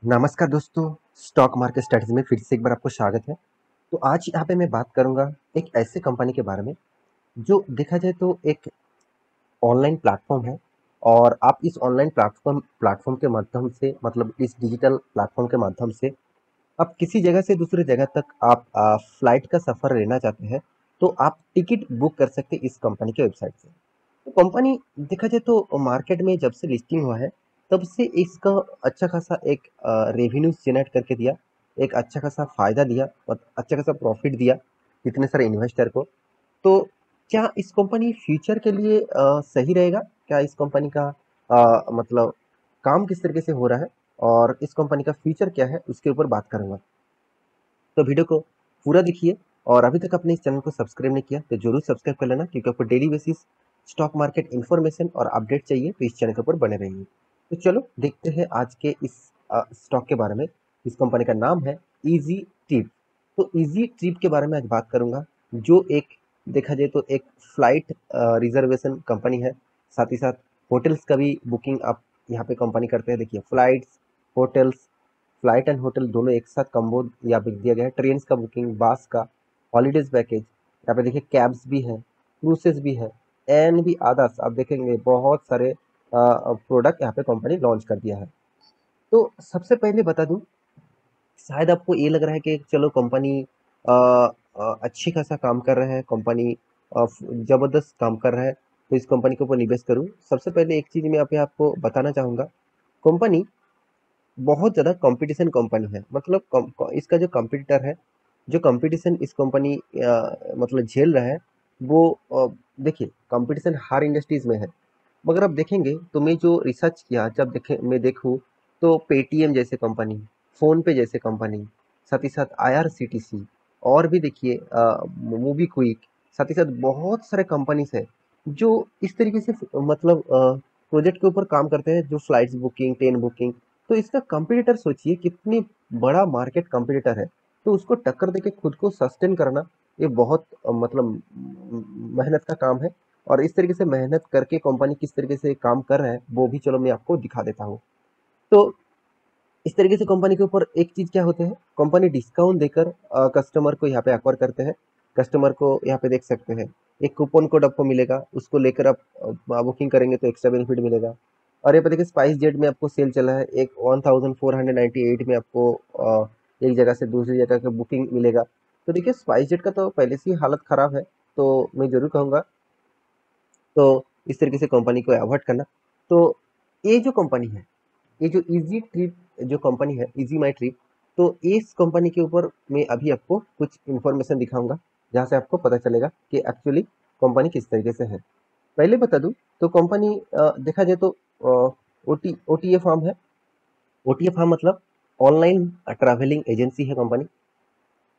नमस्कार दोस्तों, stock market strategy में फिर से एक बार आपको स्वागत है। तो आज यहाँ पे मैं बात करूँगा एक ऐसे कंपनी के बारे में जो देखा जाए तो एक ऑनलाइन प्लेटफॉर्म है। और आप इस ऑनलाइन प्लेटफॉर्म प्लेटफॉर्म के माध्यम से मतलब इस डिजिटल प्लेटफॉर्म के माध्यम से आप किसी जगह से दूसरी जगह तक आप फ्लाइट का सफ़र लेना चाहते हैं तो आप टिकट बुक कर सकते हैं इस कंपनी के वेबसाइट से। तो कंपनी देखा जाए तो मार्केट में जब से लिस्टिंग हुआ है तब से इसका अच्छा खासा एक रेवेन्यू जनरेट करके दिया, एक अच्छा खासा फायदा दिया और अच्छा खासा प्रॉफिट दिया कितने सारे इन्वेस्टर को। तो क्या इस कंपनी फ्यूचर के लिए सही रहेगा? क्या इस कंपनी का मतलब काम किस तरीके से हो रहा है और इस कंपनी का फ्यूचर क्या है उसके ऊपर बात करूंगा। तो वीडियो को पूरा देखिए और अभी तक अपने इस चैनल को सब्सक्राइब नहीं किया तो जरूर सब्सक्राइब कर लेना, क्योंकि आपको daily basis stock market information और अपडेट चाहिए तो इस चैनल के ऊपर बने रहिए। तो चलो देखते हैं आज के इस स्टॉक के बारे में। इस कंपनी का नाम है इजी ट्रिप। तो इजी ट्रिप के बारे में आज बात करूंगा, जो एक देखा जाए तो एक फ्लाइट रिजर्वेशन कंपनी है। साथ ही साथ होटल्स का भी बुकिंग आप यहाँ पे कंपनी करते हैं। देखिए, flights, hotels, flight and hotel दोनों एक साथ कम्बो या बिक दिया गया है। ट्रेन का बुकिंग, बास का, हॉलीडेज पैकेज, यहाँ पे देखिए कैब्स भी है, क्रूसेस भी है, एंड भी अदर्स आप देखेंगे बहुत सारे प्रोडक्ट यहाँ पे कंपनी लॉन्च कर दिया है। तो सबसे पहले बता दूं, शायद आपको ये लग रहा है कि चलो कंपनी अच्छी खासा काम कर रहा है, कंपनी जबरदस्त काम कर रहा है तो इस कंपनी के ऊपर निवेश करूं। सबसे पहले एक चीज मैं यहाँ पे आपको बताना चाहूंगा। कंपनी बहुत ज़्यादा कंपटीशन कंपनी है, मतलब इसका जो कंपटीटर है, जो कंपटीशन इस कंपनी मतलब झेल रहा है वो देखिए कंपटीशन हर इंडस्ट्रीज में है। मगर आप देखेंगे तो मैं जो रिसर्च किया, जब देखे मैं देखूँ तो पेटीएम जैसे कंपनी, फ़ोन पे जैसे कंपनी, साथ ही साथ आईआरसीटीसी और भी देखिए मूवी क्विक, साथ ही साथ बहुत सारे कंपनीज है जो इस तरीके से मतलब प्रोजेक्ट के ऊपर काम करते हैं, जो फ्लाइट्स बुकिंग, ट्रेन बुकिंग। तो इसका कंपटीटर सोचिए कितनी बड़ा मार्केट कंपटीटर है। तो उसको टक्कर देके खुद को सस्टेन करना ये बहुत मतलब मेहनत का काम है। और इस तरीके से मेहनत करके कंपनी किस तरीके से काम कर रहा है वो भी चलो मैं आपको दिखा देता हूँ। तो इस तरीके से कंपनी के ऊपर एक चीज क्या होते हैं, कंपनी डिस्काउंट देकर कस्टमर को यहाँ पे एक्वायर करते हैं। कस्टमर को यहाँ पे देख सकते हैं एक कूपन कोड आपको मिलेगा, उसको लेकर आप बुकिंग करेंगे तो एक्स्ट्रा बेनिफिट मिलेगा। और ये पे देखिए स्पाइस जेट में आपको सेल चला है, एक 1498 में आपको एक जगह से दूसरी जगह का बुकिंग मिलेगा। तो देखिए स्पाइस जेट का तो पहले से ही हालत खराब है, तो मैं जरूर कहूँगा तो इस तरीके से कंपनी को अवॉइड करना। तो ये जो कंपनी है, ये जो इजी ट्रिप जो कंपनी है, इजी माई ट्रिप, तो इस कंपनी के ऊपर मैं अभी आपको कुछ इन्फॉर्मेशन दिखाऊंगा जहाँ से आपको पता चलेगा कि एक्चुअली कंपनी किस तरीके से है। पहले बता दूं तो कंपनी देखा जाए तो ओटीए फार्म है। ओटीए फार्म मतलब ऑनलाइन ट्रैवलिंग एजेंसी है कंपनी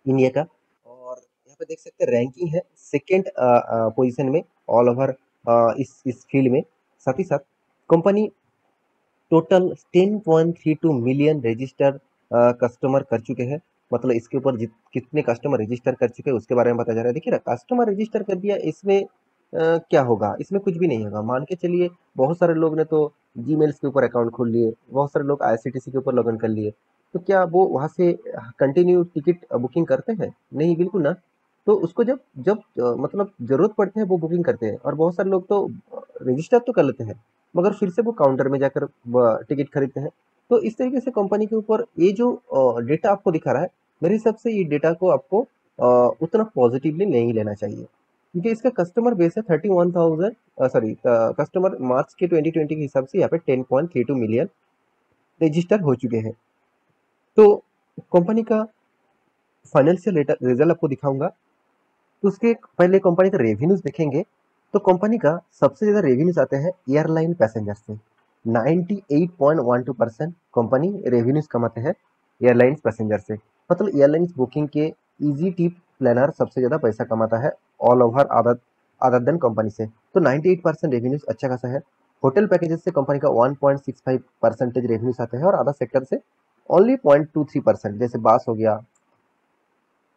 इंडिया का। और यहाँ पे देख सकते हैं रैंकिंग है सेकेंड पोजीशन में ऑल ओवर इस फील्ड में। साथ ही साथ company total 10.32 million register customer कर चुके हैं। मतलब इसके ऊपर कितने कस्टमर रजिस्टर कर चुके हैं उसके बारे में पता जा रहा है। देखिए ना, कस्टमर रजिस्टर कर दिया इसमें क्या होगा, इसमें कुछ भी नहीं होगा। मान के चलिए बहुत सारे लोग ने तो जीमेल्स के ऊपर अकाउंट खोल लिए, बहुत सारे लोग आईआरसीटीसी के ऊपर लॉगिन कर लिए, तो क्या वो वहां से कंटिन्यू टिकट बुकिंग करते हैं? नहीं, बिल्कुल ना। तो उसको जब जब मतलब जरूरत पड़ते हैं वो बुकिंग करते हैं। और बहुत सारे लोग तो रजिस्टर तो कर लेते हैं मगर फिर से वो काउंटर में जाकर टिकट खरीदते हैं। तो इस तरीके से कंपनी के ऊपर ये जो डेटा आपको दिखा रहा है, मेरे हिसाब से ये डेटा को आपको उतना पॉजिटिवली नहीं लेना चाहिए, क्योंकि इसका कस्टमर बेस है 31,000, सॉरी कस्टमर मार्च के 2020 के हिसाब से यहाँ पे 10.32 मिलियन रजिस्टर हो चुके हैं। तो कंपनी का फाइनेंशियल रिजल्ट आपको दिखाऊंगा। तो उसके पहले कंपनी का रेवेन्यूज देखेंगे तो कंपनी का सबसे ज़्यादा रेवेन्यूज आते हैं एयरलाइन पैसेंजर से। 98.12% कंपनी रेवेन्यूज कमाते हैं एयरलाइंस पैसेंजर से। मतलब एयरलाइंस बुकिंग के इजी टिप प्लानर सबसे ज़्यादा पैसा कमाता है all over other other than company से। तो 98% रेवेन्यूज अच्छा खासा है। होटल पैकेजेस से कंपनी का 1.65% रेवेन्यूज आते हैं और अदर सेक्टर से ओनली 0.23%, जैसे बास हो गया,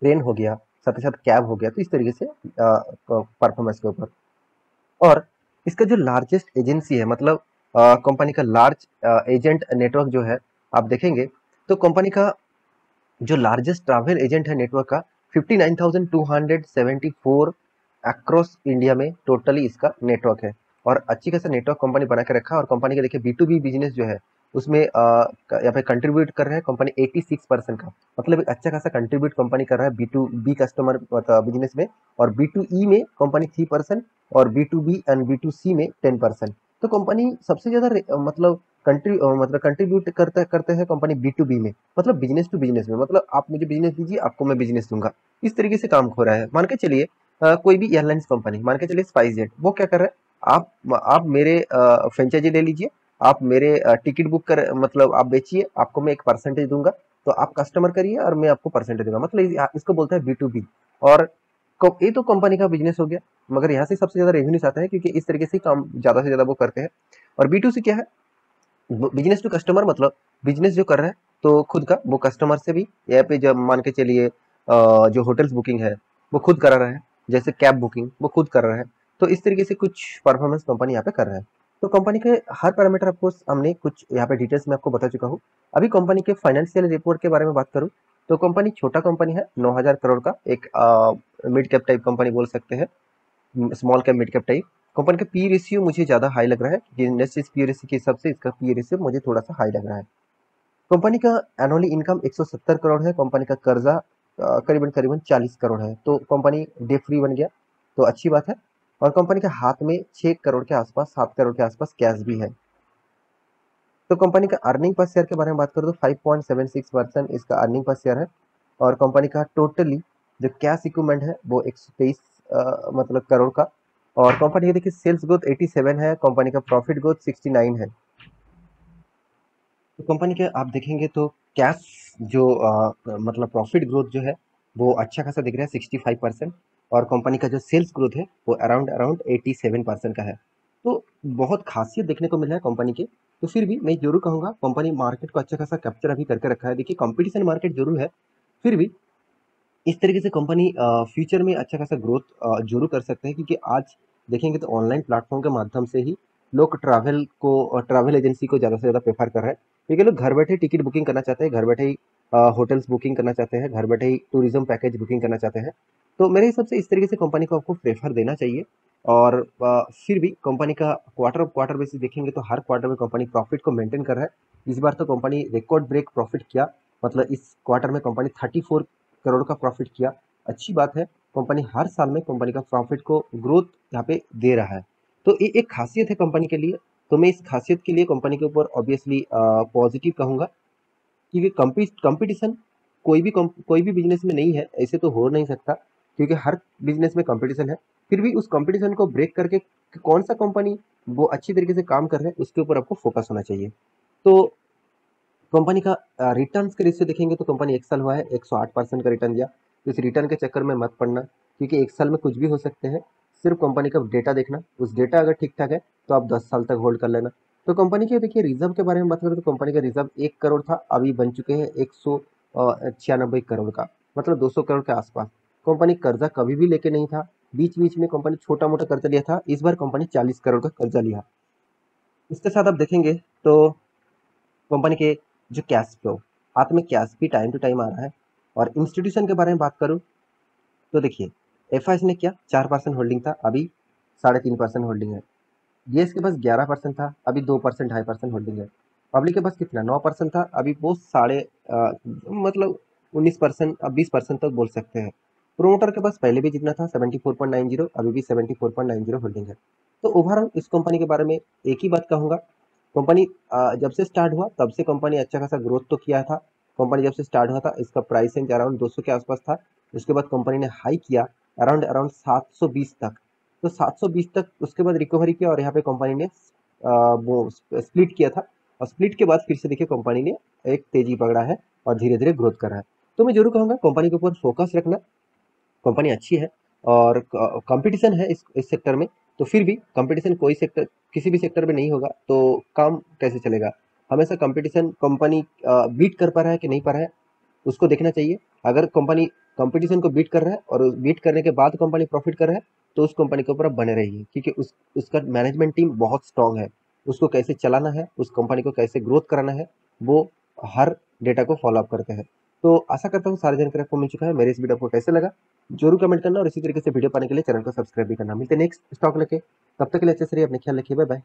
ट्रेन हो गया, साथ ही साथ कैब हो गया। तो इस तरीके से परफॉर्मेंस के ऊपर। और इसका जो लार्जेस्ट एजेंसी है, मतलब कंपनी का लार्ज एजेंट नेटवर्क जो है, आप देखेंगे तो कंपनी का जो लार्जेस्ट ट्रैवल एजेंट है नेटवर्क का 59,274 अक्रॉस इंडिया में टोटली इसका नेटवर्क है। और अच्छी खासा नेटवर्क कंपनी बना के रखा है। और कंपनी का देखिए B2B बिजनेस जो है उसमें यहाँ पे कंट्रीब्यूट कर रहा है कंपनी 86% का, मतलब एक अच्छा खासा कंट्रीब्यूट कंपनी कर रहा है B2B कस्टमर बिजनेस में। और B2E में कंपनी 3% और B2B एंड B2C में 10%। तो कंपनी सबसे ज्यादा मतलब कंट्रीब्यूट करते हैं कंपनी B2B में, मतलब बिजनेस टू बिजनेस में, मतलब आप मुझे बिजनेस दीजिए आपको मैं बिजनेस दूंगा, इस तरीके से काम हो रहा है। मान के चलिए कोई भी एयरलाइंस कंपनी, मान के चलिए स्पाइस जेट, वो क्या कर रहा है, आप मेरे फ्रेंचाइजी ले लीजिए, आप मेरे टिकट बुक कर, मतलब आप बेचिए, आपको मैं एक परसेंटेज दूंगा, तो आप कस्टमर करिए और मैं आपको परसेंटेज दूंगा, मतलब इसको बोलता है B2B। और ये तो कंपनी का बिजनेस हो गया, मगर यहाँ से सबसे ज्यादा रेवेन्यूज आता है क्योंकि इस तरीके से काम ज्यादा से ज्यादा वो करते हैं। और B2C क्या है, बिजनेस टू कस्टमर, मतलब बिजनेस जो कर रहा है तो खुद का वो कस्टमर से भी यहाँ पे जब मान के चलिए जो होटल्स बुकिंग है वो खुद करा रहा है, जैसे कैब बुकिंग वो खुद कर रहा है। तो इस तरीके से कुछ परफॉर्मेंस कंपनी यहाँ पे कर रहा है। तो कंपनी के हर पैरामीटर आपको हमने कुछ यहाँ पे डिटेल्स में आपको बता चुका हूँ। अभी कंपनी के फाइनेंशियल रिपोर्ट के बारे में बात करूँ तो कंपनी छोटा कंपनी है, 9,000 करोड़ का एक मिड कैप टाइप कंपनी बोल सकते हैं, small cap mid cap type. Company का पी रेशियो मुझे ज़्यादा हाई लग रहा है कि इंडस्ट्रीज पी रेशियो के हिसाब से इसका पी रेशियो मुझे थोड़ा सा हाई लग रहा है। कंपनी का एनुअली इनकम 170 करोड़ है, कंपनी का कर्जा करीबन करीबन 40 करोड़ है, तो कंपनी डे फ्री बन गया, तो अच्छी बात है। और कंपनी के हाथ में 6 करोड़ के आसपास, 7 करोड़ के आसपास कैश भी है। तो कंपनी का अर्निंग पर शेयर के बारे में बात करूँ तो 5.76% इसका अर्निंग पर शेयर है। और कंपनी का टोटली जो कैश इक्विपमेंट है वो 123 मतलब करोड़ का। और कंपनी की देखिए सेल्स ग्रोथ 87 है, कंपनी का प्रॉफिट ग्रोथ 69 है। तो कंपनी के आप देखेंगे तो कैश जो मतलब प्रॉफिट ग्रोथ जो है वो अच्छा खासा दिख रहा है 65%। और कंपनी का जो सेल्स ग्रोथ है वो अराउंड अराउंड 87% का है। तो बहुत खासियत देखने को मिल रहा है कंपनी के। तो फिर भी मैं जरूर कहूँगा कंपनी मार्केट को अच्छा खासा कैप्चर अभी करके रखा है। देखिए कंपटीशन मार्केट जरूर है, फिर भी इस तरीके से कंपनी फ्यूचर में अच्छा खासा ग्रोथ जरूर कर सकते हैं, क्योंकि आज देखेंगे तो ऑनलाइन प्लेटफॉर्म के माध्यम से ही लोग ट्रैवल एजेंसी को ज़्यादा से ज़्यादा प्रेफर कर रहे हैं, क्योंकि लोग घर बैठे टिकट बुकिंग करना चाहते हैं, घर बैठे ही होटल्स बुकिंग करना चाहते हैं, घर बैठे ही टूरिज्म पैकेज बुकिंग करना चाहते हैं। तो मेरे हिसाब से इस तरीके से कंपनी को आपको प्रेफर देना चाहिए। और फिर भी कंपनी का क्वार्टर ऑफ क्वार्टर बेसिस देखेंगे तो हर क्वार्टर में कंपनी प्रॉफिट को मेंटेन कर रहा है। इस बार तो कंपनी रिकॉर्ड ब्रेक प्रॉफिट किया, मतलब इस क्वार्टर में कंपनी 34 करोड़ का प्रॉफिट किया। अच्छी बात है, कंपनी हर साल में कंपनी का प्रॉफिट को ग्रोथ यहाँ पे दे रहा है, तो ये एक खासियत है कंपनी के लिए। तो मैं इस खासियत के लिए कंपनी के ऊपर ऑब्वियसली पॉजिटिव कहूंगा, क्योंकि कंपटीशन कोई भी बिजनेस में नहीं है, ऐसे तो हो नहीं सकता, क्योंकि हर बिजनेस में कंपटीशन है। फिर भी उस कंपटीशन को ब्रेक करके कौन सा कंपनी वो अच्छी तरीके से काम कर रहा है उसके ऊपर आपको फोकस होना चाहिए। तो कंपनी का रिटर्न्स के रेशियो देखेंगे तो कंपनी एक साल हुआ है 108% का रिटर्न दिया। तो इस रिटर्न के चक्कर में मत पड़ना, क्योंकि एक साल में कुछ भी हो सकते हैं। सिर्फ कंपनी का डेटा देखना, उस डेटा अगर ठीक ठाक है तो आप 10 साल तक होल्ड कर लेना। तो कंपनी के देखिए रिजर्व के बारे में बात करें तो कंपनी का रिजर्व 1 करोड़ था, अभी बन चुके हैं 196 करोड़ का, मतलब 200 करोड़ के आसपास। कंपनी कर्जा कभी भी लेके नहीं था, बीच बीच में कंपनी छोटा मोटा कर्जा लिया था, इस बार कंपनी 40 करोड़ का कर्जा लिया। इसके साथ आप देखेंगे तो कंपनी के जो कैश फ्लो, हाथ में कैश भी टाइम टू टाइम आ रहा है। और इंस्टीट्यूशन के बारे में बात करूं तो देखिए एफ ने क्या 4% होल्डिंग था, अभी 3.5% होल्डिंग है। डीएस के पास 11% था, अभी 2% 2.5% होल्डिंग है। पब्लिक के पास कितना 9% था, अभी वो मतलब 19%, अब 20% तक बोल सकते हैं। प्रोमोटर के पास पहले भी जितना था 74.90, अभी भी 74.90 होल्डिंग है। तो ओवरऑल इस कंपनी के बारे में एक ही बात कहूंगा, कंपनी जब से स्टार्ट हुआ तब से कंपनी अच्छा खासा ग्रोथ तो किया था। कंपनी जब से स्टार्ट हुआ था इसका प्राइस रेंज अराउंड 200 के आसपास था, उसके बाद कंपनी ने हाई किया अराउंड अराउंड 720 तक। तो 720 तक उसके बाद रिकवरी किया और यहाँ पे कंपनी ने वो स्प्लिट किया था। और स्प्लिट के बाद फिर से देखिए कंपनी ने एक तेजी पकड़ा है और धीरे धीरे ग्रोथ कर रहा है। तो मैं जरूर कहूँगा कंपनी के ऊपर फोकस रखना, कंपनी अच्छी है और कंपटीशन है इस सेक्टर में। तो फिर भी कंपटीशन कोई सेक्टर किसी भी सेक्टर में नहीं होगा तो काम कैसे चलेगा। हमेशा कंपटीशन कंपनी बीट कर पा रहा है कि नहीं पा रहा है उसको देखना चाहिए। अगर कंपनी कंपटीशन को बीट कर रहा है और बीट करने के बाद कंपनी प्रॉफिट कर रहा है तो उस कंपनी के ऊपर आप बने रहिए, क्योंकि उसका मैनेजमेंट टीम बहुत स्ट्रांग है। उसको कैसे चलाना है, उस कंपनी को कैसे ग्रोथ कराना है, वो हर डेटा को फॉलो अप करते हैं। तो आशा करता हूँ सारी जानकारी आपको मिल चुका है। मेरे इस वीडियो आपको कैसे लगा जरूर कमेंट करना और इसी तरीके से वीडियो पाने के लिए चैनल को सब्सक्राइब भी करना। मिलते हैं नेक्स्ट स्टॉक लेके, तब तक के लिए अच्छे से रहिए, अपने ख्याल रखिए, बाय बाय।